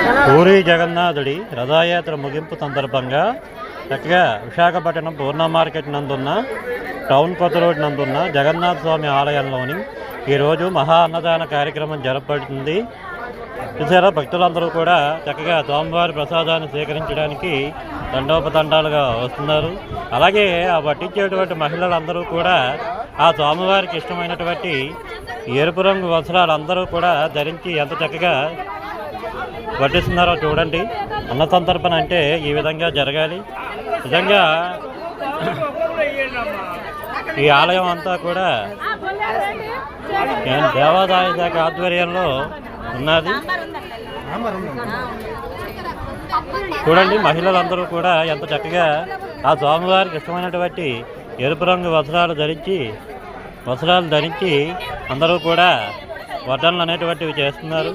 పూరీ జగన్నాథుడి రథయాత్ర ముగింపు సందర్భంగా చక్కగా విశాఖపట్నం పూర్ణ మార్కెట్ నందున్న టౌన్ కొత్త రోడ్ నందున్న జగన్నాథ స్వామి ఆలయంలోని ఈరోజు మహా అన్నదాన కార్యక్రమం జరపబడుతుంది. చూసారా, భక్తులందరూ కూడా చక్కగా స్వామివారి ప్రసాదాన్ని స్వీకరించడానికి తండోపతండాలుగా వస్తున్నారు. అలాగే ఆ పట్టించేటువంటి మహిళలందరూ కూడా ఆ స్వామివారికి ఇష్టమైనటువంటి ఎరుపు రంగు వస్త్రాలు అందరూ కూడా ధరించి ఎంత చక్కగా వడ్డిస్తున్నారో చూడండి. అన్న సంతర్పణ అంటే ఈ విధంగా జరగాలి. నిజంగా ఈ ఆలయం అంతా కూడా దేవాదాయ శాఖ ఆధ్వర్యంలో ఉన్నది. చూడండి, మహిళలందరూ కూడా ఎంత చక్కగా ఆ స్వామివారికి ఇష్టమైనటువంటి ఎరుపు రంగు వస్త్రాలు ధరించి అందరూ కూడా వడ్డనలు అనేటువంటివి చేస్తున్నారు.